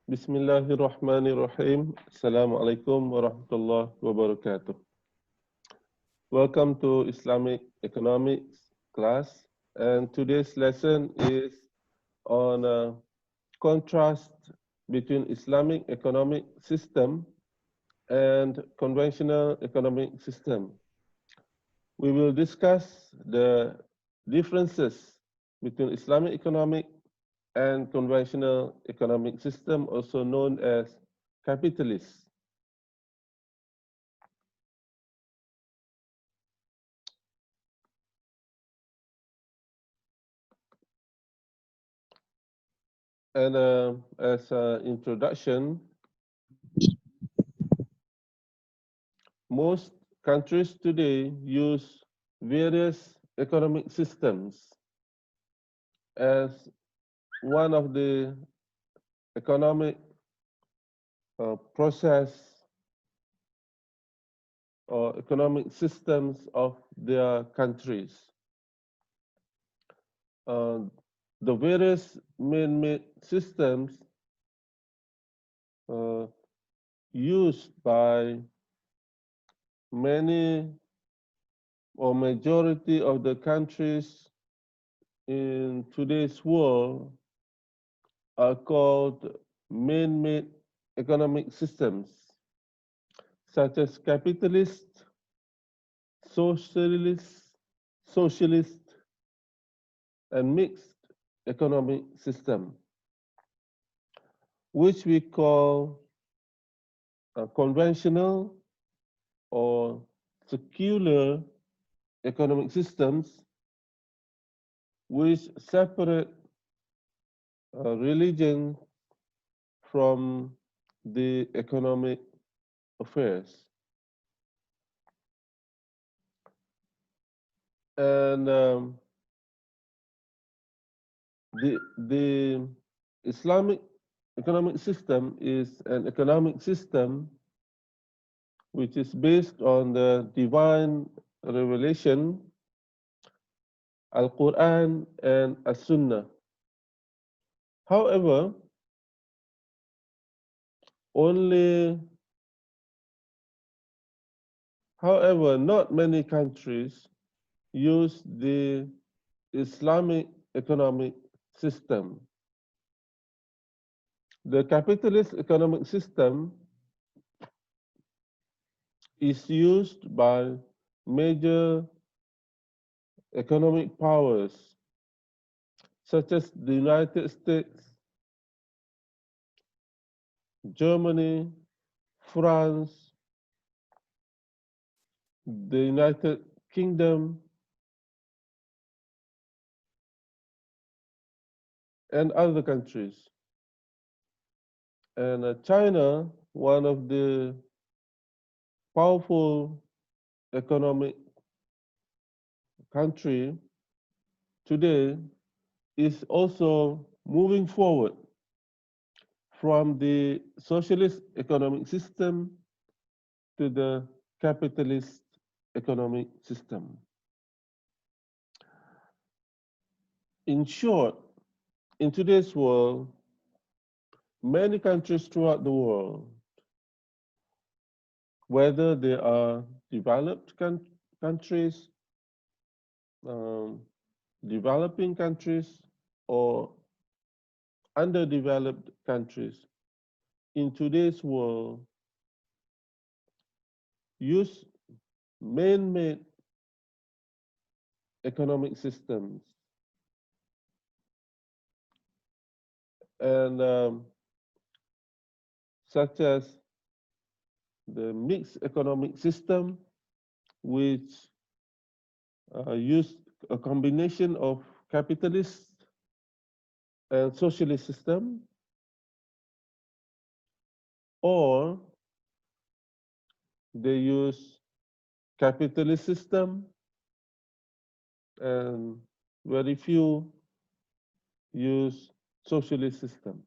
Bismillahirrahmanirrahim. Assalamualaikum warahmatullahi wabarakatuh. Welcome to Islamic economics class. And today's lesson is on contrast between Islamic economic system and conventional economic system. We will discuss the differences between Islamic economic and conventional economic system, also known as capitalist. And as an introduction, most countries today use various economic systems as one of the economic process or economic systems of their countries. The various man-made systems used by many or majority of the countries in today's world are called man-made economic systems, such as capitalist, socialist, and mixed economic system, which we call conventional or secular economic systems, which separate religion from the economic affairs. And the Islamic economic system is an economic system which is based on the divine revelation, Al-Quran and As-Sunnah. However, not many countries use the Islamic economic system. The capitalist economic system is used by major economic powers such as the United States, Germany, France, the United Kingdom, and other countries. And China, one of the powerful economic country today, is also moving forward from the socialist economic system to the capitalist economic system. In short, in today's world, many countries throughout the world, whether they are developed countries, developing countries, or underdeveloped countries, in today's world, use man-made economic systems. And such as the mixed economic system, which use a combination of capitalist and socialist system, or they use capitalist system and very few use socialist system.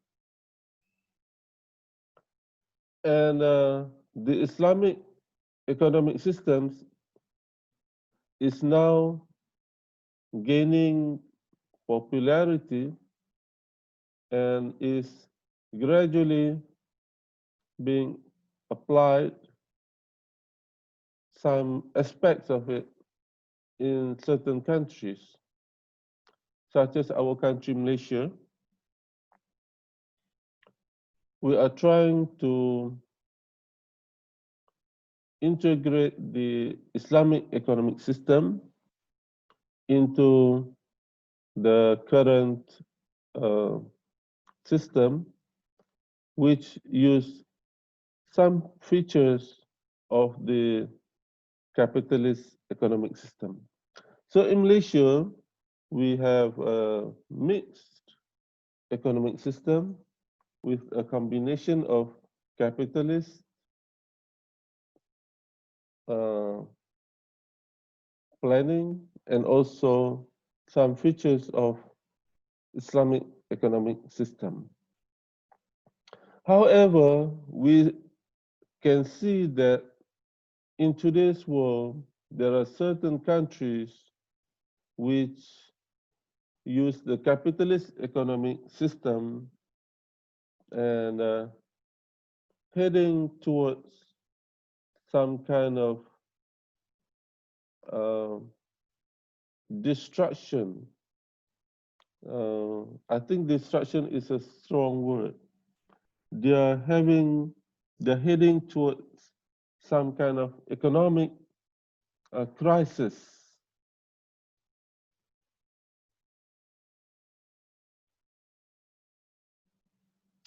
And the Islamic economic systems is now gaining popularity and is gradually being applied, some aspects of it in certain countries, such as our country, Malaysia. We are trying to integrate the Islamic economic system into the current uh, system, which use some features of the capitalist economic system. So in Malaysia, we have a mixed economic system with a combination of capitalist uh, planning and also some features of Islamic economic system. However, we can see that in today's world, there are certain countries which use the capitalist economic system and heading towards some kind of uh, destruction. I think destruction is a strong word. They're heading towards some kind of economic crisis.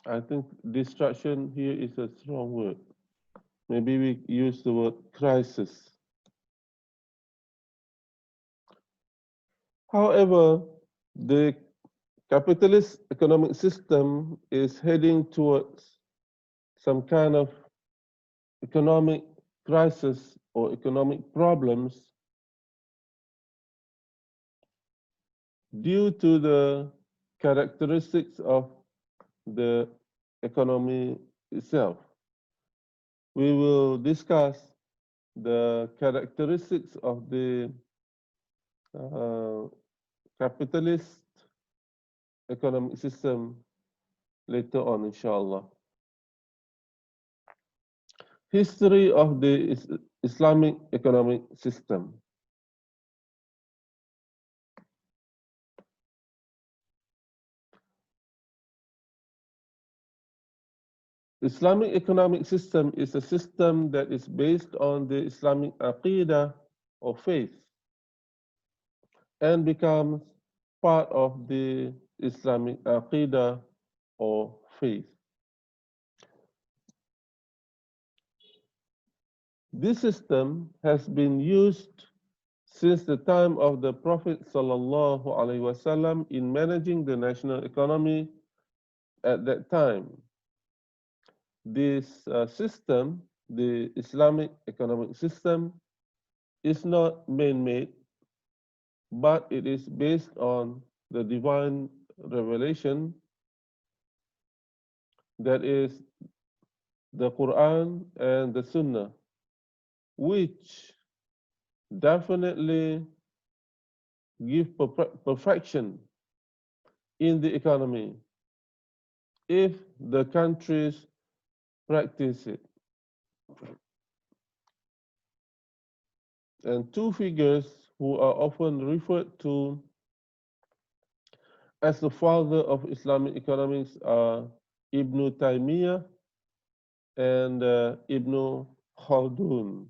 I think destruction here is a strong word. Maybe we use the word crisis. However, the capitalist economic system is heading towards some kind of economic crisis or economic problems due to the characteristics of the economy itself. We will discuss the characteristics of the capitalist economic system later on, inshallah. History of the Islamic economic system. Islamic economic system is a system that is based on the Islamic aqidah or faith and becomes part of the Islamic aqidah or faith. This system has been used since the time of the Prophet ﷺ in managing the national economy at that time. This system, the Islamic economic system, is not man-made, but it is based on the divine revelation, that is the Quran and the Sunnah, which definitely give perfection in the economy if the countries practice it. And two figures who are often referred to as the father of Islamic economics are Ibn Taymiyyah and Ibn Khaldun.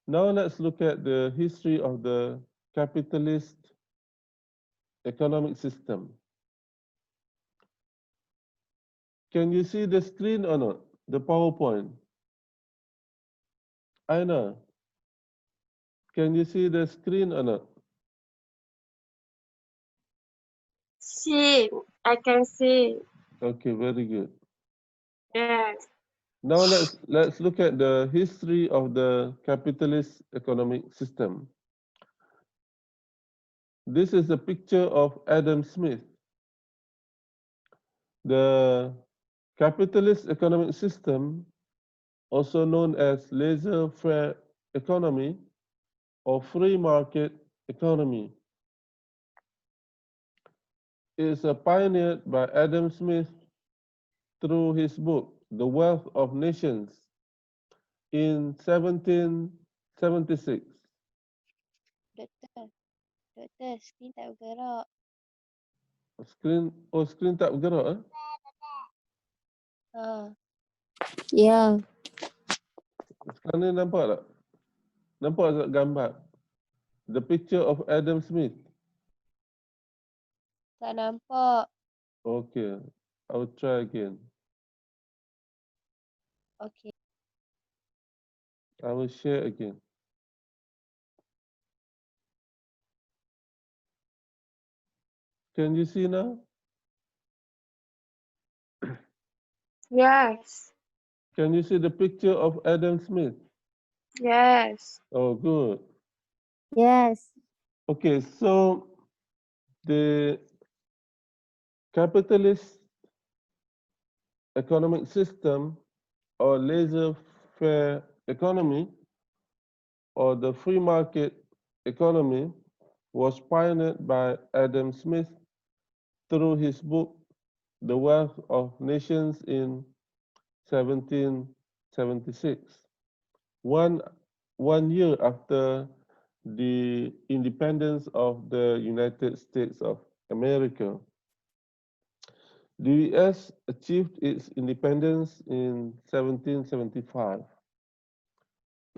Now let's look at the history of the capitalist economic system. Can you see the screen or not? The PowerPoint. Aina, can you see the screen or not? See, I can see. Okay, very good. Yes. Now let's look at the history of the capitalist economic system. This is a picture of Adam Smith. The capitalist economic system, also known as laissez-faire economy or free market economy, is pioneered by Adam Smith through his book, The Wealth of Nations, in 1776. Doktor, doktor, skrin tak bergerak. Skrin tak bergerak eh? Ha. Ya. Sekarang ni nampak tak? Nampak tak gambar? The picture of Adam Smith. Tak nampak. Okay, I will try again. Okey. I will share again. Can you see now? Yes. Can you see the picture of Adam Smith? Yes. Oh, good. Yes. Okay, so the capitalist economic system or laissez-faire economy or the free market economy was pioneered by Adam Smith through his book, The Wealth of Nations in 1776. One year after the independence of the United States of America. The US achieved its independence in 1775,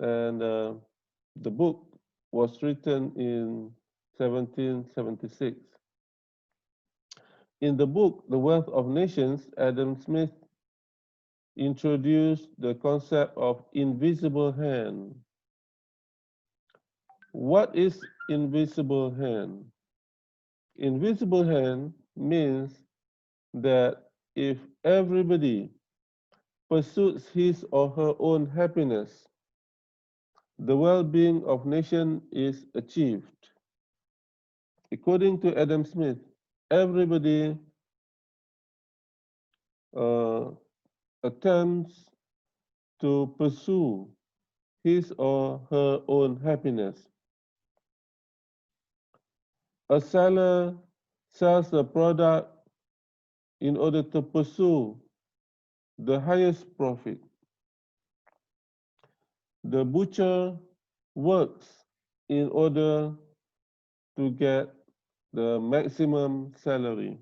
and the book was written in 1776. In the book, The Wealth of Nations, Adam Smith introduced the concept of invisible hand. What is invisible hand? Invisible hand means that if everybody pursues his or her own happiness, the well-being of nation is achieved. According to Adam Smith, everybody attempts to pursue his or her own happiness. A seller sells a product in order to pursue the highest profit. The butcher works in order to get the maximum salary.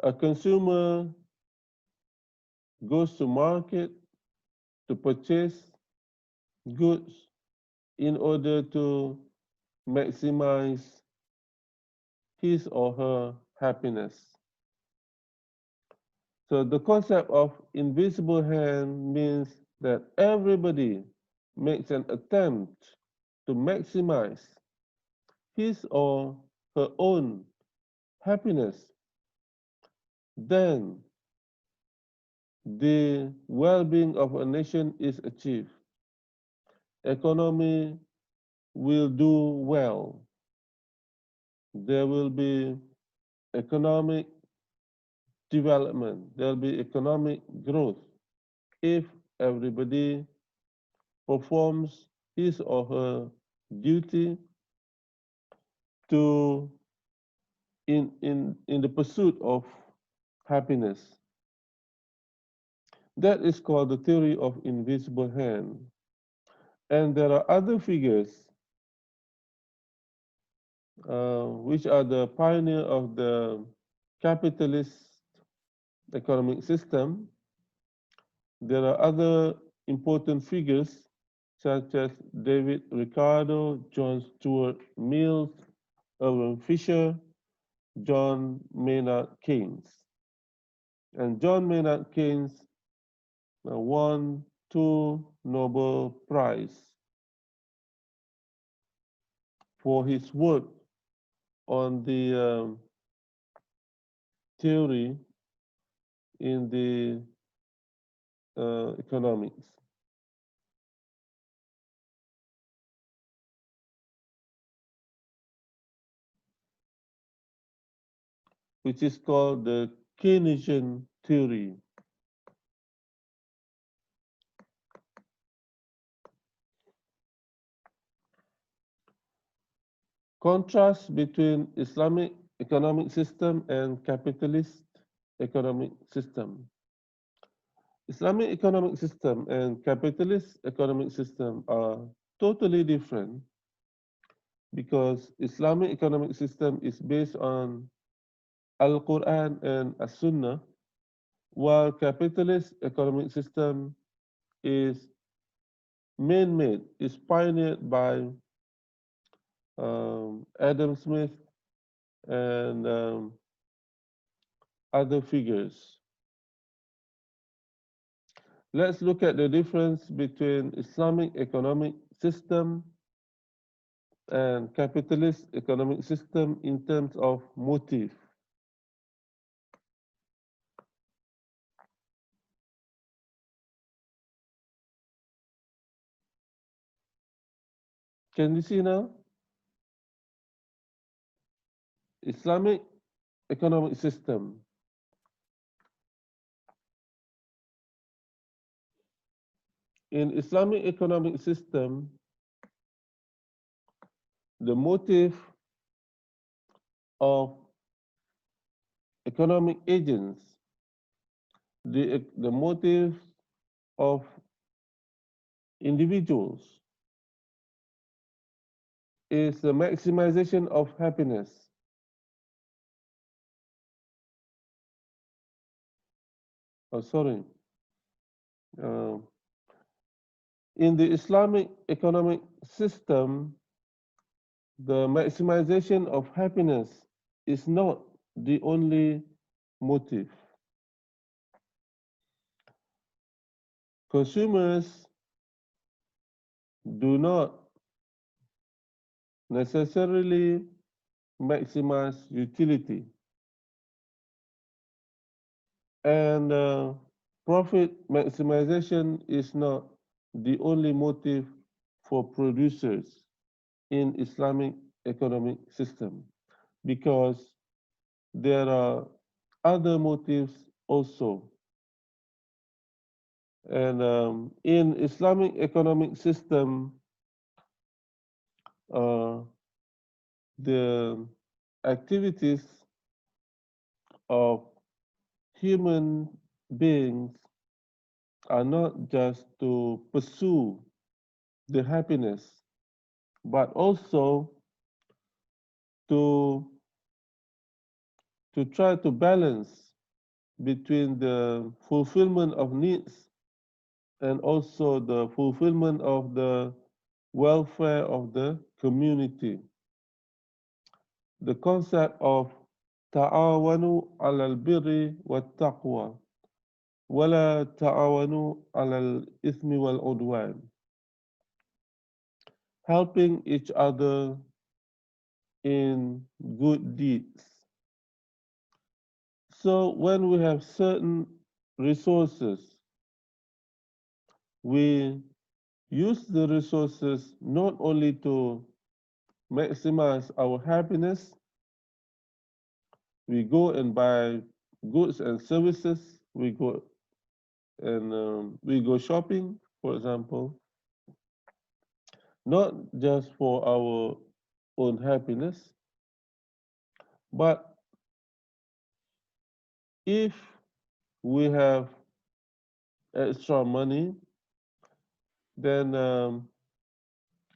A consumer goes to market to purchase goods in order to maximize his or her happiness. So the concept of invisible hand means that everybody makes an attempt to maximize his or her own happiness. Then the well-being of a nation is achieved. Economy will do well. There will be economic development. There will be economic growth if everybody performs his or her duty to in the pursuit of happiness. That is called the theory of invisible hand. And there are other figures which are the pioneer of the capitalist economic system. There are other important figures such as David Ricardo, John Stuart Mills, Irving Fisher, John Maynard Keynes. And John Maynard Keynes won 2 Nobel Prizes for his work on the theory in the economics. Which is called the Keynesian theory. Contrast between Islamic economic system and capitalist economic system. Islamic economic system and capitalist economic system are totally different because Islamic economic system is based on Al-Quran and As-Sunnah, while capitalist economic system is man-made, is pioneered by Adam Smith and other figures. Let's look at the difference between Islamic economic system and capitalist economic system in terms of motive. Can you see now? Islamic economic system. In Islamic economic system, the motive of economic agents, the motive of individuals is the maximization of happiness. Oh, sorry. Uh, in the Islamic economic system, the maximization of happiness is not the only motive. Consumers do not necessarily maximize utility, and profit maximization is not the only motive for producers in Islamic economic system, because there are other motives also. And in Islamic economic system, uh, the activities of human beings are not just to pursue the happiness, but also to try to balance between the fulfillment of needs and also the fulfillment of the welfare of the community. The concept of ta'awanu alal birri wa taqwa wala ta'awanu alal ithmi wal udwan, helping each other in good deeds. So when we have certain resources, we use the resources not only to maximize our happiness, we go and buy goods and services, we go shopping, for example, not just for our own happiness, but if we have extra money, then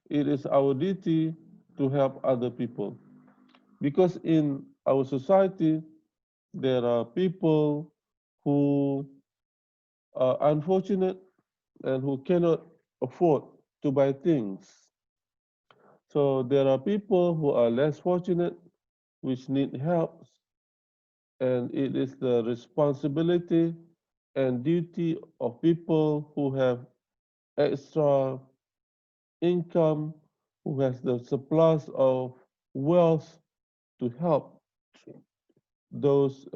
it is our duty to help other people. Because in our society, there are people who are unfortunate and who cannot afford to buy things. So there are people who are less fortunate, which need help, and it is the responsibility and duty of people who have extra income, who has the surplus of wealth to help those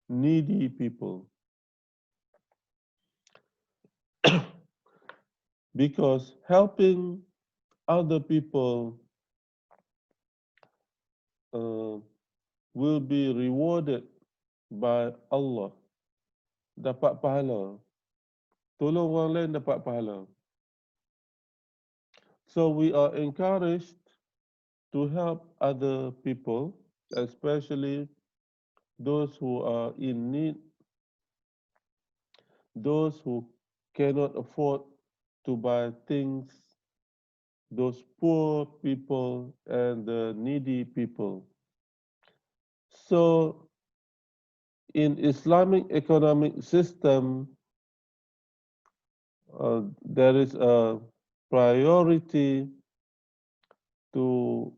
needy people. Because helping other people uh, will be rewarded by Allah. Dapat pahala. Tolong orang lain dapat pahala. So we are encouraged to help other people, especially those who are in need, those who cannot afford to buy things, those poor people and the needy people. So in Islamic economic system, there is a priority to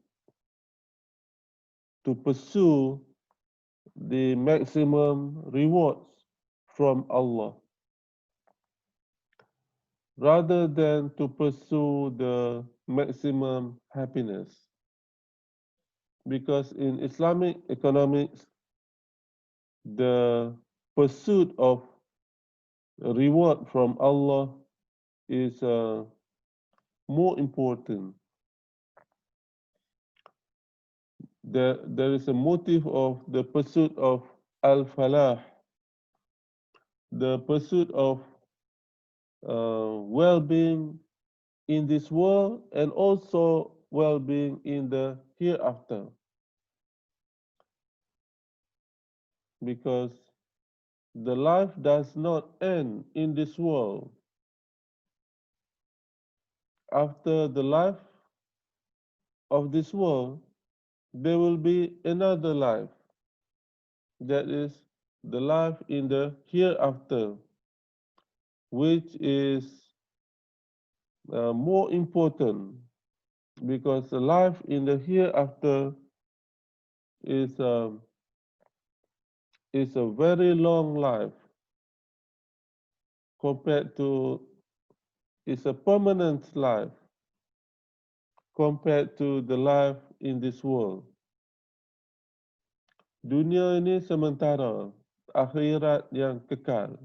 pursue the maximum rewards from Allah rather than to pursue the maximum happiness. Because in Islamic economics, the pursuit of reward from Allah is more important. There is a motive of the pursuit of al-falah, the pursuit of well-being in this world and also well-being in the hereafter. Because the life does not end in this world. After the life of this world, there will be another life. That is the life in the hereafter, which is more important because the life in the hereafter is a very long life compared to it's a permanent life compared to the life in this world. Dunia ini sementara, akhirat yang kekal.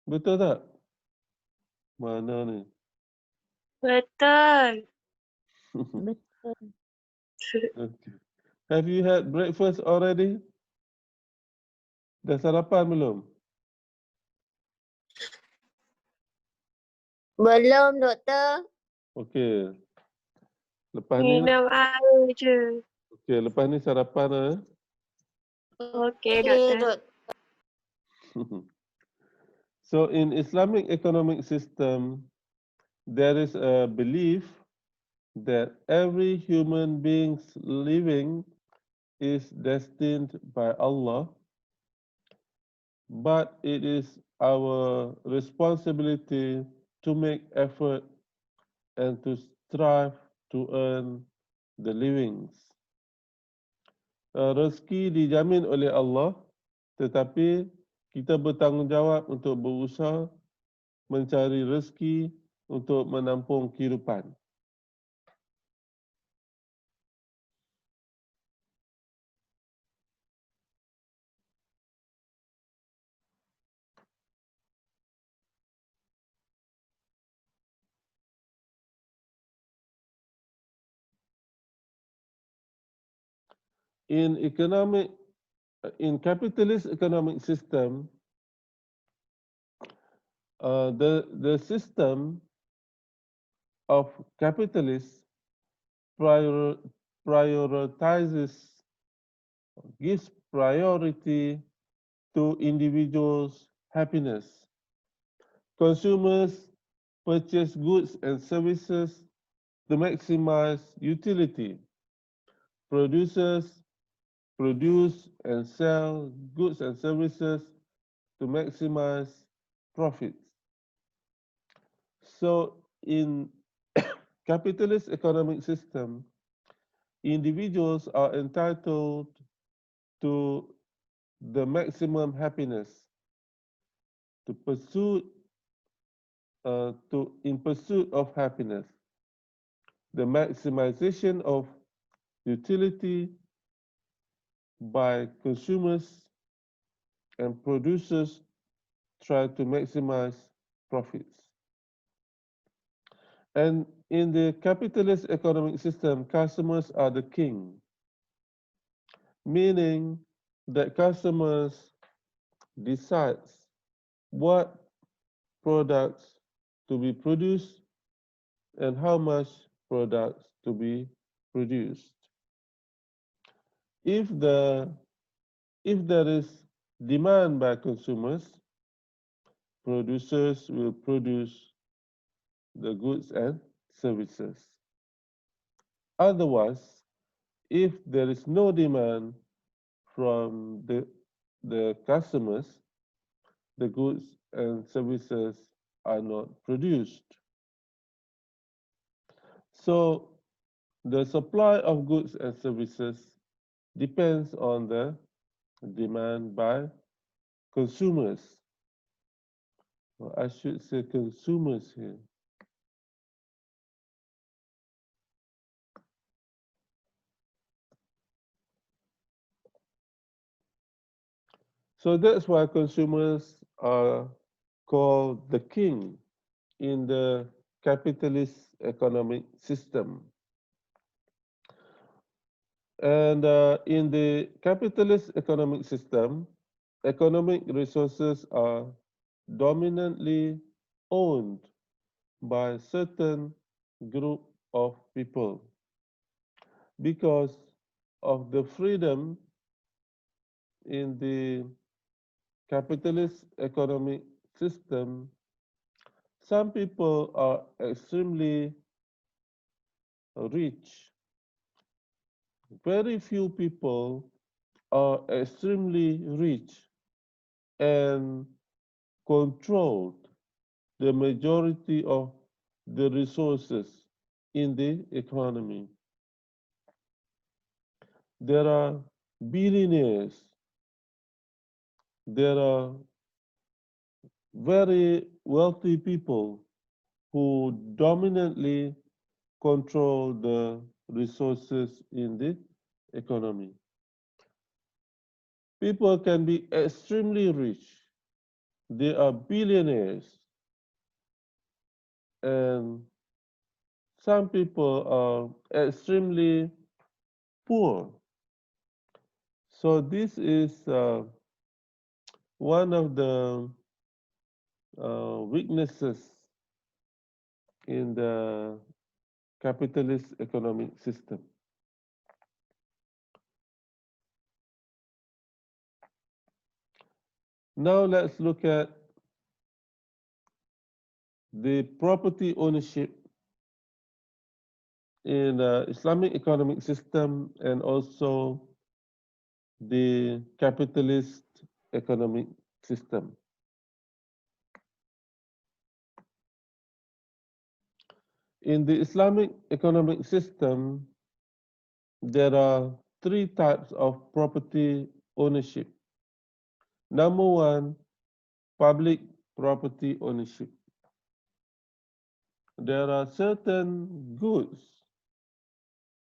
Betul tak? Mana ni? Betul. Betul. Okay. Have you had breakfast already? Dah sarapan belum? Belum, doktor. Okey. Lepas ni, Minum air je. okey, lepas ni sarapan eh. Okey, Okey, doktor. So in Islamic economic system, there is a belief that every human being's living is destined by Allah, but it is our responsibility to make effort and to strive to earn the livings. Rezeki dijamin oleh Allah, tetapi kita bertanggungjawab untuk berusaha mencari rezeki untuk menampung kehidupan. In capitalist economic system, the system of capitalists prioritizes, gives priority to individuals' happiness. Consumers purchase goods and services to maximize utility. Producers produce and sell goods and services to maximize profits. So in capitalist economic system, individuals are entitled to the maximum happiness, to pursue in pursuit of happiness, the maximization of utility by consumers and producers try to maximize profits. And in the capitalist economic system, customers are the king, meaning that customers decides what products to be produced and how much products to be produced. If the if there is demand by consumers, producers will produce the goods and services. Otherwise, if there is no demand from the customers, the goods and services are not produced. So the supply of goods and services depends on the demand by consumers. Or I should say consumers here. So that's why consumers are called the king in the capitalist economic system. And in the capitalist economic system, economic resources are dominantly owned by a certain group of people because of the freedom in the capitalist economic system. Some people are extremely rich. Very few people are extremely rich and controlled the majority of the resources in the economy. There are billionaires. There are very wealthy people who dominantly control the resources in the economy. People can be extremely rich. They are billionaires. And some people are extremely poor. So this is one of the weaknesses in the capitalist economic system. Now let's look at the property ownership in the Islamic economic system and also the capitalist economic system. In the Islamic economic system, there are three types of property ownership. Number one, public property ownership. There are certain goods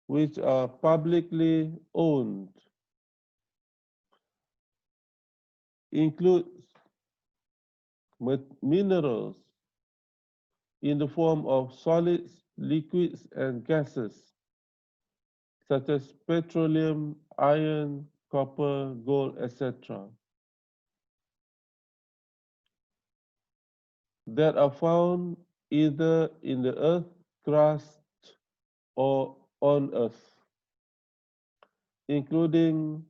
which are publicly owned, includes minerals in the form of solids, liquids, and gases, such as petroleum, iron, copper, gold, etc., that are found either in the earth crust or on earth, including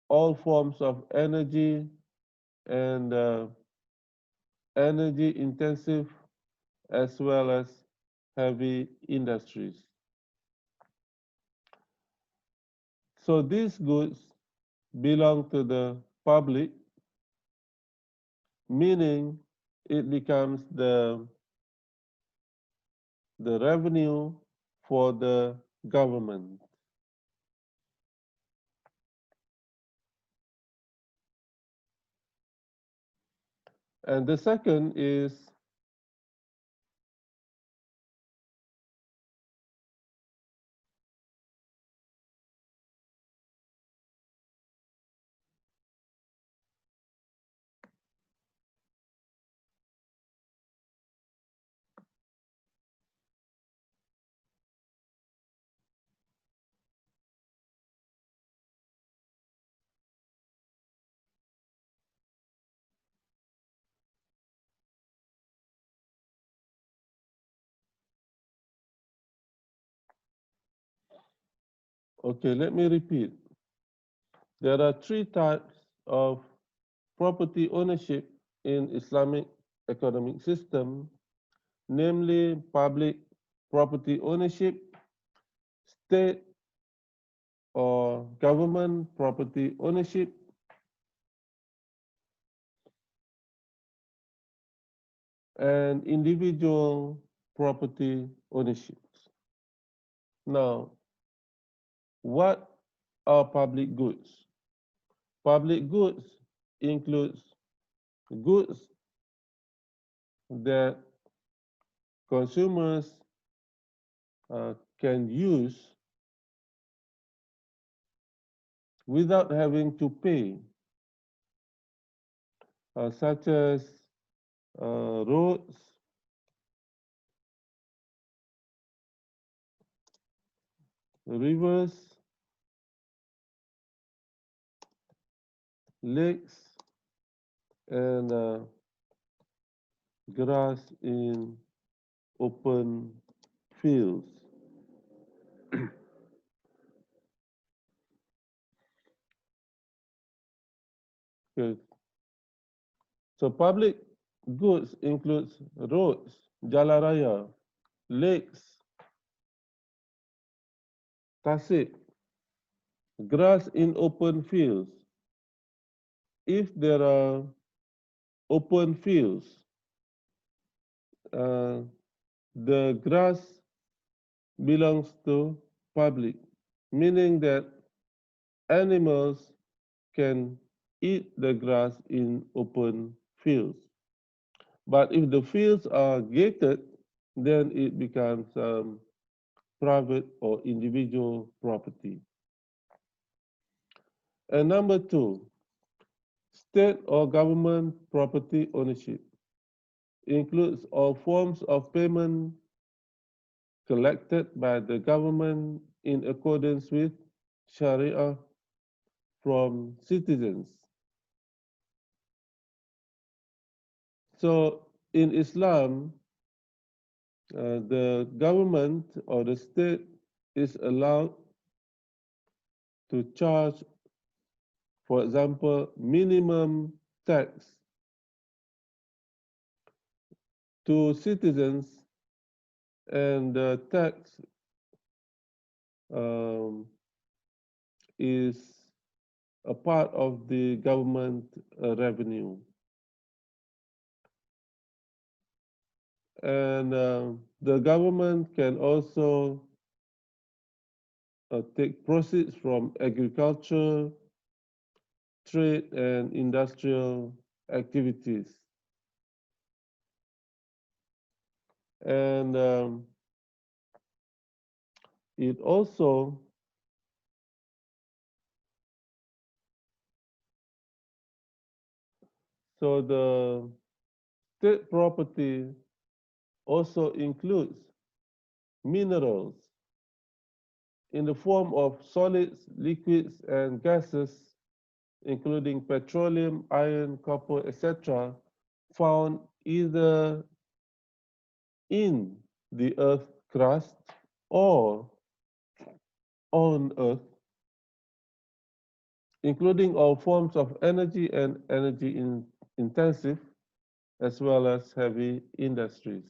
all forms of energy and energy intensive as well as heavy industries. So these goods belong to the public, meaning it becomes the revenue for the government. And the second is Okay, let me repeat. There are three types of property ownership in Islamic economic system, namely public property ownership, state or government property ownership, and individual property ownership. Now, what are public goods? Public goods includes goods that consumers can use without having to pay, such as roads, rivers, lakes, and grass in open fields. Okay. So public goods includes roads, jalan raya, lakes, tasik, grass in open fields. If there are open fields, uh, the grass belongs to public, meaning that animals can eat the grass in open fields. But if the fields are gated, then it becomes private or individual property. And number two, state or government property ownership includes all forms of payment collected by the government in accordance with Sharia from citizens. So in Islam, the government or the state is allowed to charge, for example, minimum tax to citizens, and the tax um, is a part of the government revenue. And the government can also take proceeds from agriculture, trade, and industrial activities. And it also so the state property also includes minerals in the form of solids, liquids, and gases, including petroleum, iron, copper, etc., found either in the earth crust or on earth, including all forms of energy and energy intensive, as well as heavy industries.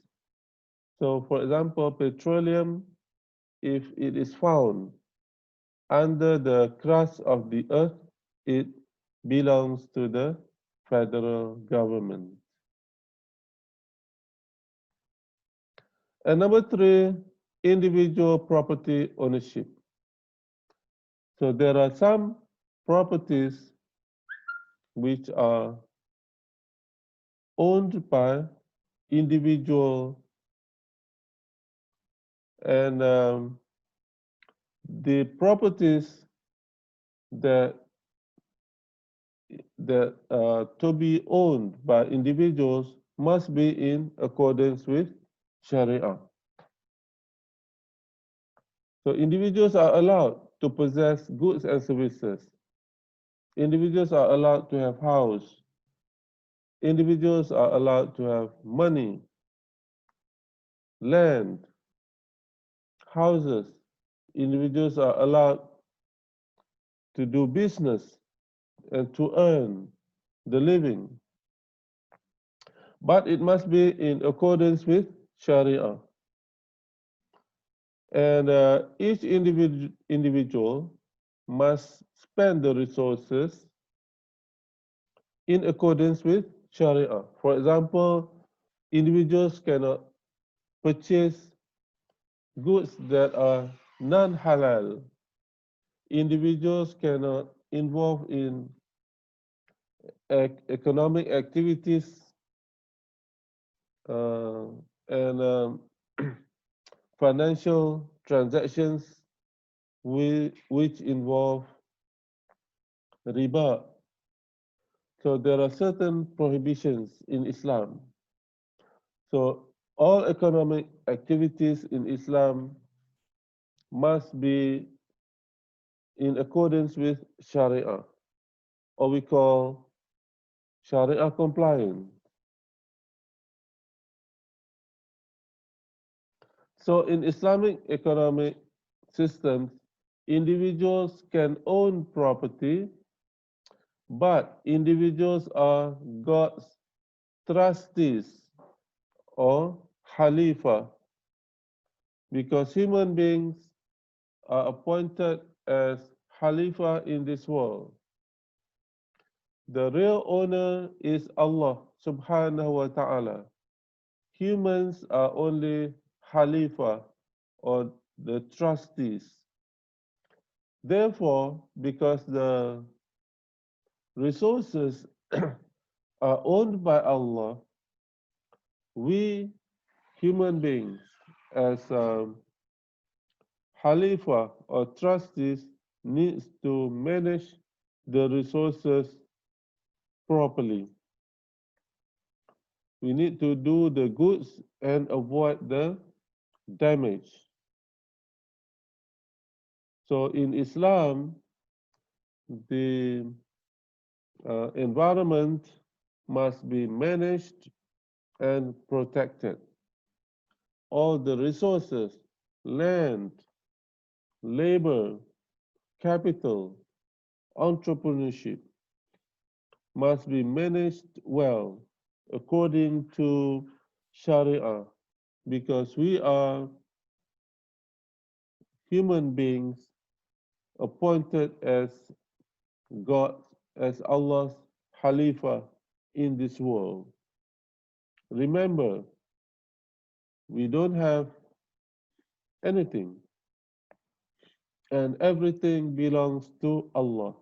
So, for example, petroleum, if it is found under the crust of the earth, it belongs to the federal government. And number three, individual property ownership. So there are some properties which are owned by individual, and the properties that to be owned by individuals must be in accordance with Sharia. So individuals are allowed to possess goods and services. Individuals are allowed to have house. Individuals are allowed to have money, land, houses. Individuals are allowed to do business and to earn the living. But it must be in accordance with Sharia. And each individual must spend the resources in accordance with Sharia. For example, individuals cannot purchase goods that are non-halal. Individuals cannot involve in economic activities uh, and financial transactions which involve riba. So there are certain prohibitions in Islam. So all economic activities in Islam must be in accordance with Sharia, or we call Sharia compliant. So in Islamic economic systems, individuals can own property, but individuals are God's trustees or Khalifa, because human beings are appointed as Khalifa in this world. The real owner is Allah subhanahu wa ta'ala. Humans are only Khalifa or the trustees. Therefore, because the resources are owned by Allah, we human beings as Khalifa or trustees needs to manage the resources properly. We need to do the goods and avoid the damage. So in Islam, the environment must be managed and protected. All the resources, land, labor, capital, entrepreneurship must be managed well according to Sharia, because we are human beings appointed as God, as Allah's Khalifa in this world. Remember, we don't have anything, and everything belongs to Allah.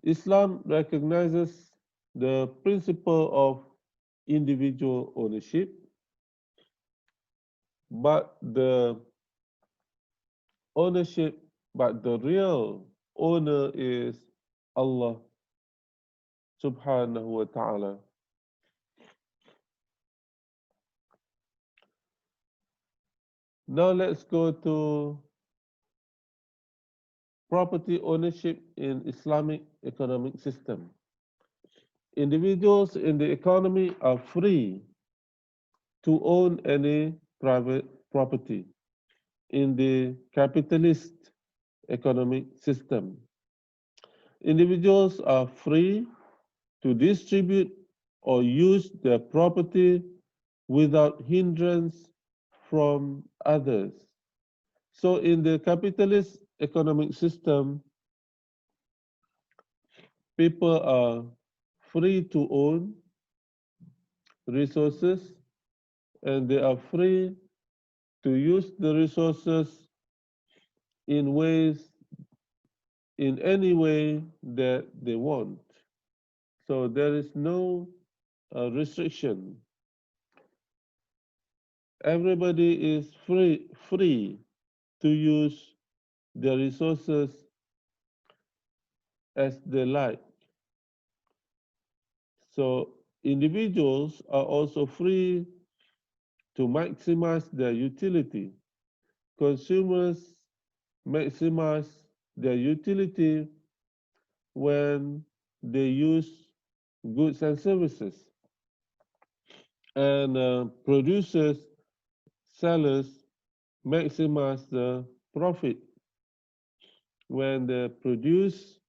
Islam recognizes the principle of individual ownership, but ownership, but the real owner is Allah subhanahu wa ta'ala. Now let's go to property ownership in Islamic economic system. Individuals in the economy are free to own any private property in the capitalist economic system. Individuals are free to distribute or use their property without hindrance from others. So in the capitalist economic system, people are free to own resources, and they are free to use the resources in ways, in any way that they want. So there is no restriction. Everybody is free to use the resources as they like. So individuals are also free to maximize their utility. Consumers maximize their utility when they use goods and services. And producers, sellers maximize the profit when they produce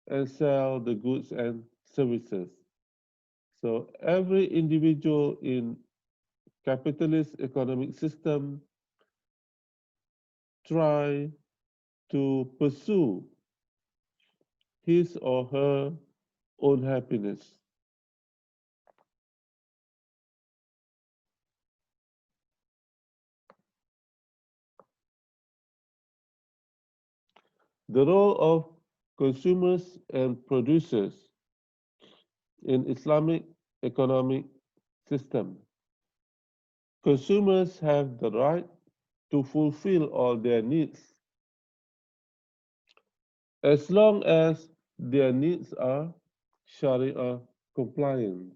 and sell the goods and services. So every individual in capitalist economic system try to pursue his or her own happiness. The role of consumers and producers in Islamic economic system. Consumers have the right to fulfill all their needs as long as their needs are Sharia compliant.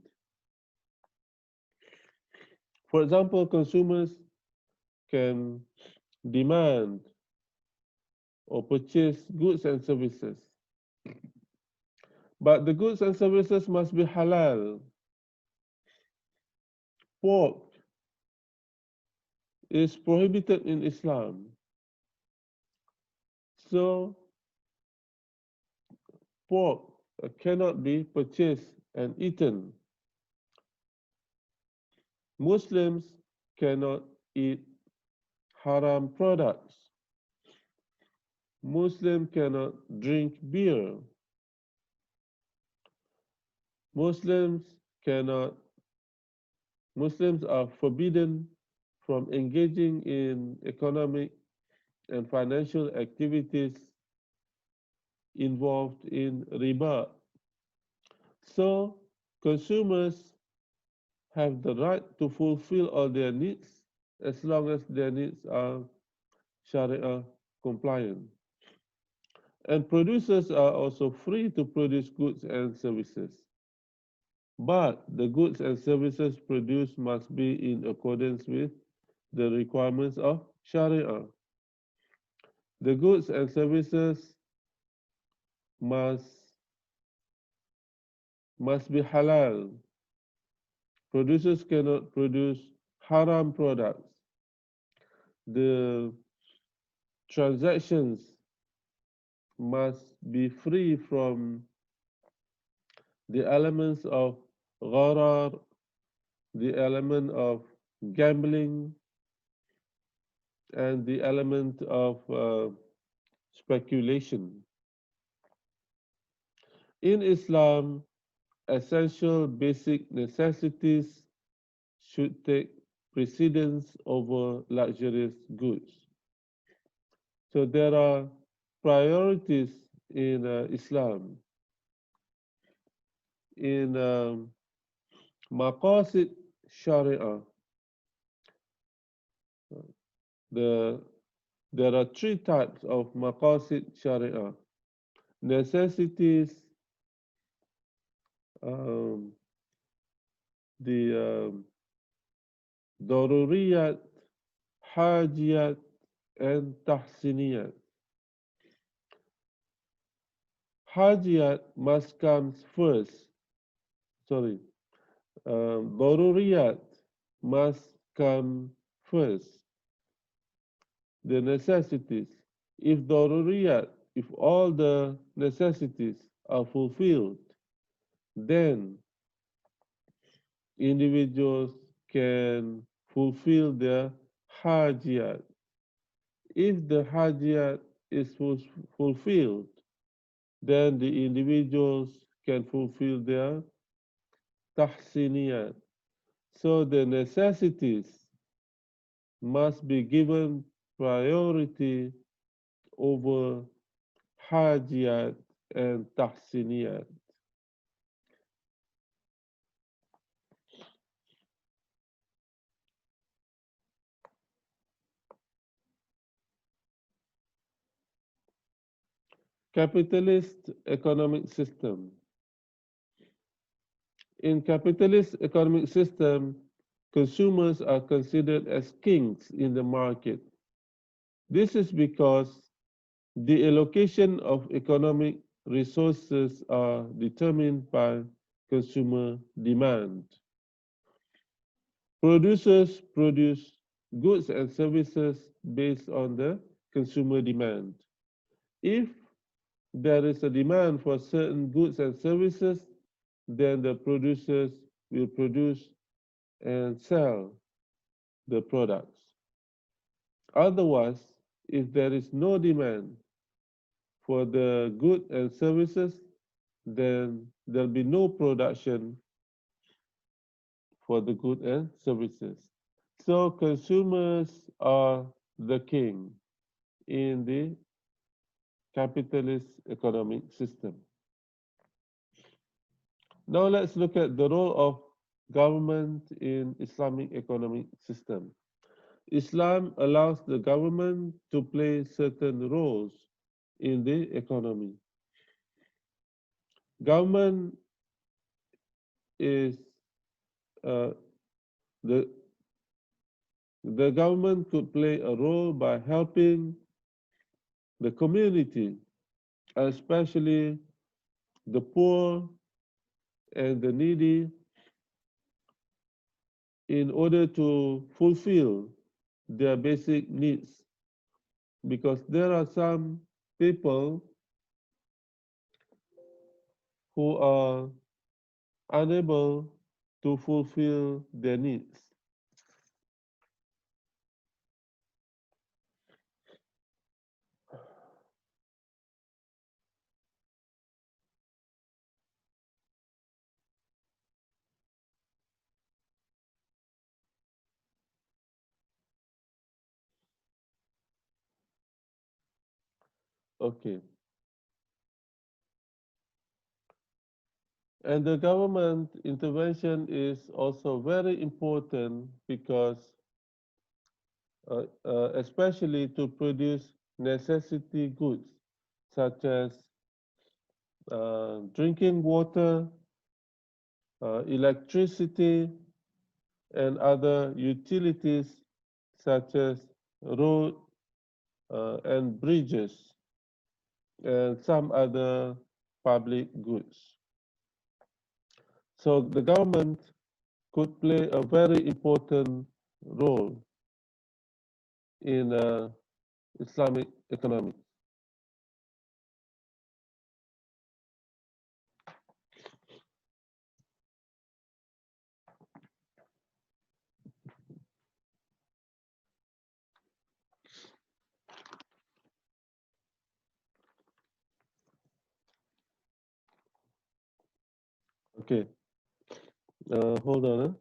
For example, consumers can demand or purchase goods and services, but the goods and services must be halal. Pork is prohibited in Islam. So pork cannot be purchased and eaten. Muslims cannot eat haram products. Muslim cannot drink beer. Muslims cannot Muslims are forbidden from engaging in economic and financial activities involved in riba. So consumers have the right to fulfill all their needs as long as their needs are Sharia compliant. And producers are also free to produce goods and services. But the goods and services produced must be in accordance with the requirements of Sharia. The goods and services must, must be halal. Producers cannot produce haram products. The transactions must be free from the elements of gharar, the element of gambling, and the element of speculation. In Islam, essential basic necessities should take precedence over luxurious goods. So there are priorities in Islam. In Maqasid Sharia, the, there are three types of Maqasid Sharia. Necessities, um, the Daruriyat, Hajiyat, and Tahsiniyat. Hajiyat must come first. Sorry, Daruriyat must come first. The necessities. If Daruriyat, if all the necessities are fulfilled, then individuals can fulfill their Hajiyat. If the Hajiyat is fulfilled, then the individuals can fulfill their tahsiniyat. So the necessities must be given priority over hajiyat and tahsiniyat. Capitalist economic system. In capitalist economic system, consumers are considered as kings in the market. This is because the allocation of economic resources are determined by consumer demand. Producers produce goods and services based on the consumer demand. If there is a demand for certain goods and services, then the producers will produce and sell the products. Otherwise, if there is no demand for the goods and services, then there'll be no production for the goods and services. So consumers are the king in the capitalist economic system. Now let's look at the role of government in Islamic economic system. Islam allows the government to play certain roles in the economy. Government is uh, the government could play a role by helping the community, especially the poor and the needy, in order to fulfill their basic needs. Because there are some people who are unable to fulfill their needs. Okay. And the government intervention is also very important because especially to produce necessity goods such as drinking water, electricity, and other utilities such as road and bridges and some other public goods. So the government could play a very important role in Islamic economy. Okay, hold on.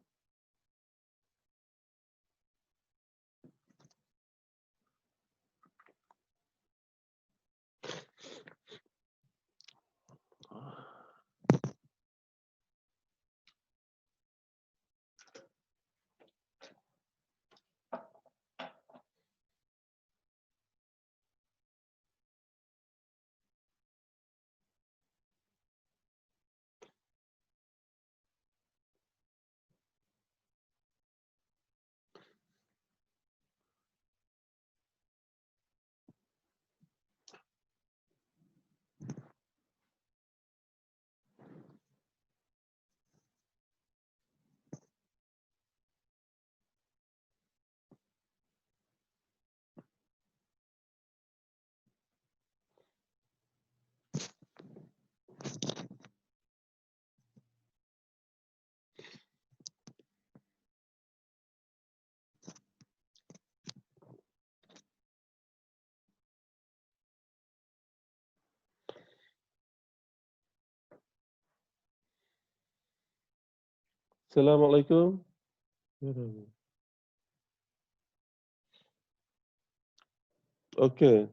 Assalamualaikum. Okay,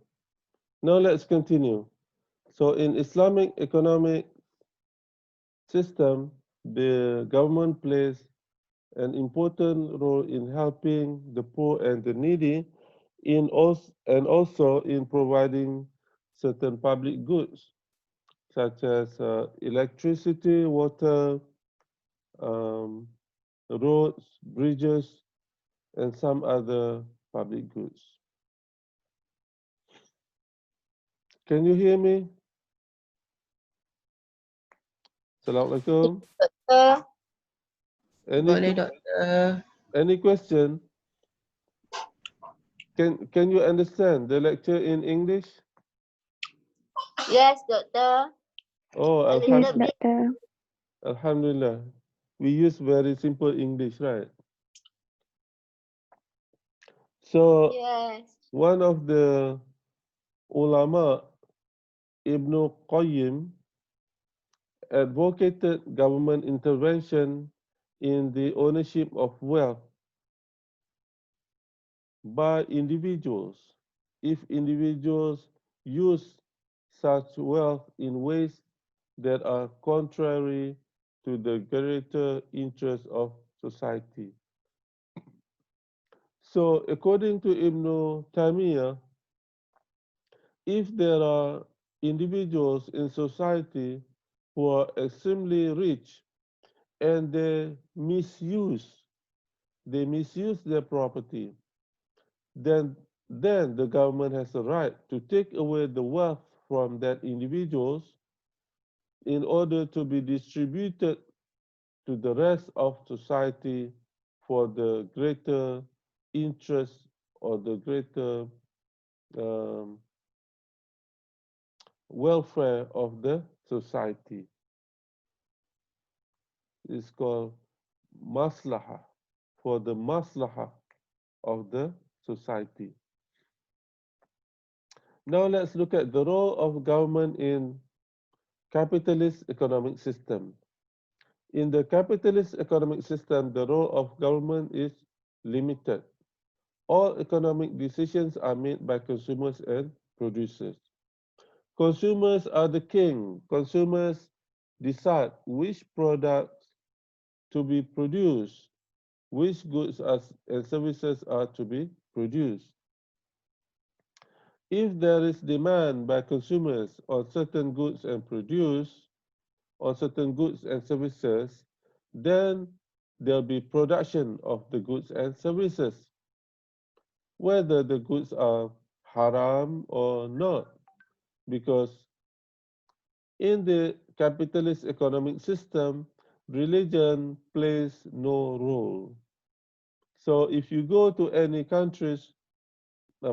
now let's continue. So in Islamic economic system, the government plays an important role in helping the poor and the needy and also in providing certain public goods such as electricity, water, um, roads, bridges, and some other public goods. Can you hear me? Assalamualaikum. Doktor. Boleh, Doktor. Any question? Can you understand the lecture in English? Yes, doctor. Oh, A Yes, little bit. doctor. Alhamdulillah. We use very simple English, right? So Yes. one of the ulama, Ibn Qayyim, advocated government intervention in the ownership of wealth by individuals if individuals use such wealth in ways that are contrary to the greater interests of society. So, according to Ibn Taymiyyah, if there are individuals in society who are extremely rich and they misuse their property, then the government has a right to take away the wealth from that individuals in order to be distributed to the rest of society for the greater interest or the greater um, welfare of the society. It's called maslaha, for the maslaha of the society. Now let's look at the role of government in capitalist economic system. In the capitalist economic system, the role of government is limited. All economic decisions are made by consumers and producers. Consumers are the king. Consumers decide which products to be produced, which goods and services are to be produced. If there is demand by consumers on certain goods and produce, on certain goods and services, then there'll be production of the goods and services, whether the goods are haram or not, because in the capitalist economic system, religion plays no role. So if you go to any countries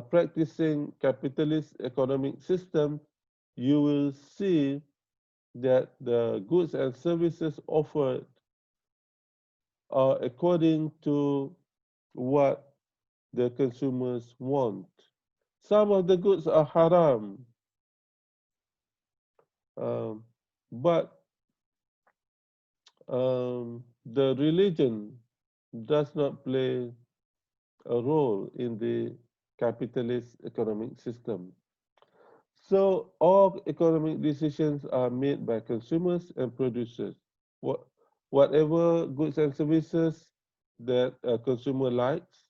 practicing capitalist economic system, you will see that the goods and services offered are according to what the consumers want. Some of the goods are haram, um, but the religion does not play a role in the capitalist economic system. So all economic decisions are made by consumers and producers. Whatever goods and services that a consumer likes,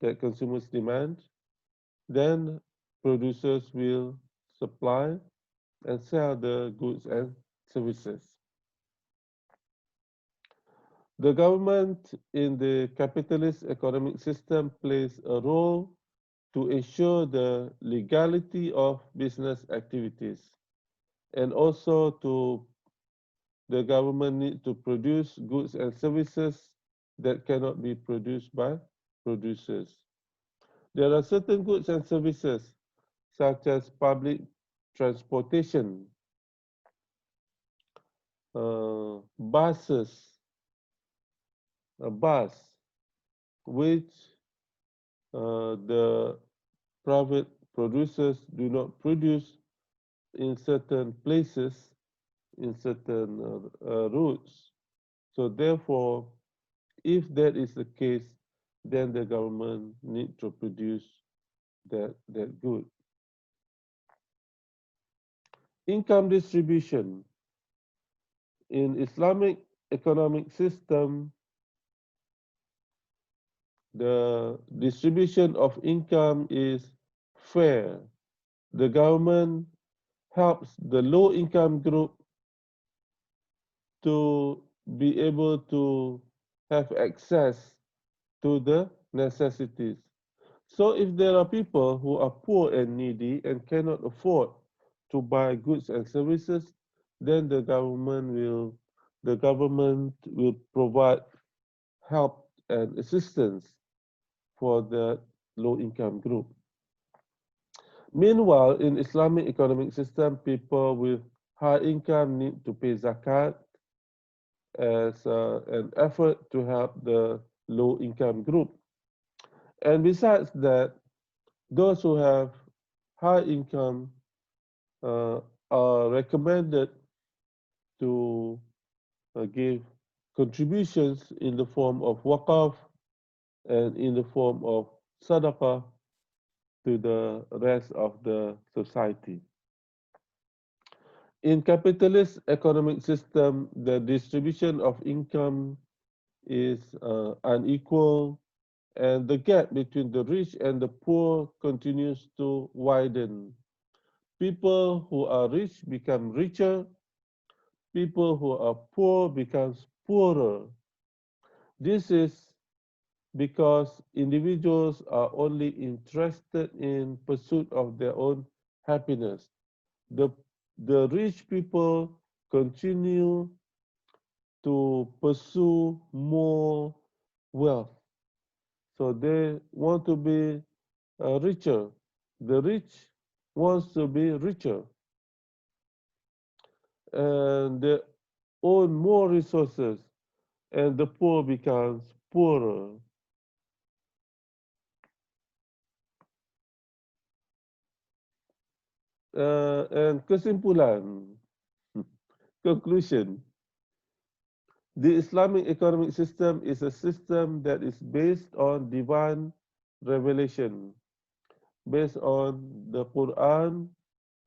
that consumers demand, then producers will supply and sell the goods and services. The government in the capitalist economic system plays a role to ensure the legality of business activities, and also to the government need to produce goods and services that cannot be produced by producers. There are certain goods and services such as public transportation, buses, a bus, which the private producers do not produce in certain places, in certain routes. So therefore, if that is the case, then the government need to produce that good. Income distribution. In Islamic economic system, the distribution of income is fair. The government helps the low income group to be able to have access to the necessities. So if there are people who are poor and needy and cannot afford to buy goods and services, then the government will provide help and assistance for the low income group. Meanwhile, in Islamic economic system, people with high income need to pay zakat as an effort to help the low income group. And besides that, those who have high income uh, are recommended to give contributions in the form of waqaf and in the form of sadaqah to the rest of the society. In capitalist economic system, the distribution of income is unequal, and the gap between the rich and the poor continues to widen. People who are rich become richer, people who are poor becomes poorer. This is because individuals are only interested in pursuit of their own happiness. The, the rich people continue to pursue more wealth. So they want to be richer. The rich wants to be richer. And they own more resources, and the poor becomes poorer. And kesimpulan, conclusion, the Islamic economic system is a system that is based on divine revelation, based on the Quran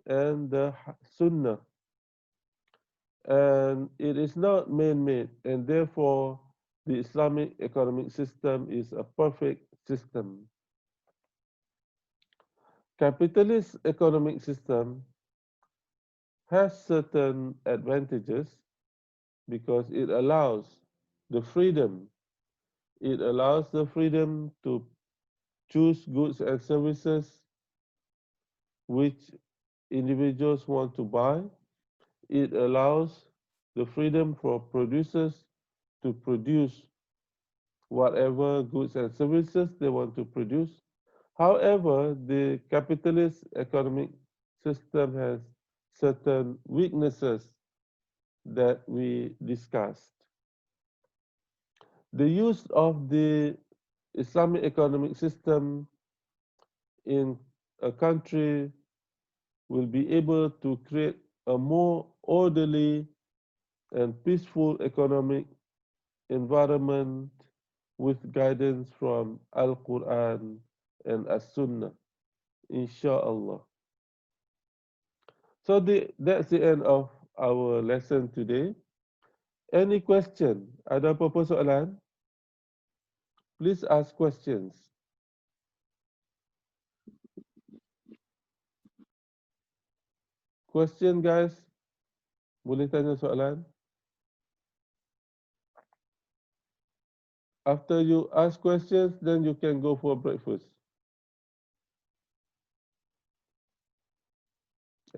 and the Sunnah. And it is not man-made, and therefore the Islamic economic system is a perfect system. Capitalist economic system has certain advantages because it allows the freedom. It allows the freedom to choose goods and services which individuals want to buy. It allows the freedom for producers to produce whatever goods and services they want to produce. However, the capitalist economic system has certain weaknesses that we discussed. The use of the Islamic economic system in a country will be able to create a more orderly and peaceful economic environment with guidance from Al-Quran and As-Sunnah, inshallah. So that's the end of our lesson today. Any question? Ada apa-apa soalan? Please ask questions. Question, guys? Boleh tanya soalan? After you ask questions, then you can go for breakfast.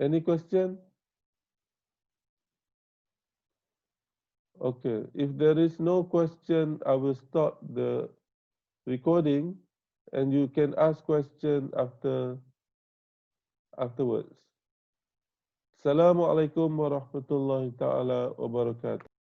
Any question? Okay. If there is no question, I will stop the recording, and you can ask question afterwards. Assalamualaikum warahmatullahi taala wabarakatuh.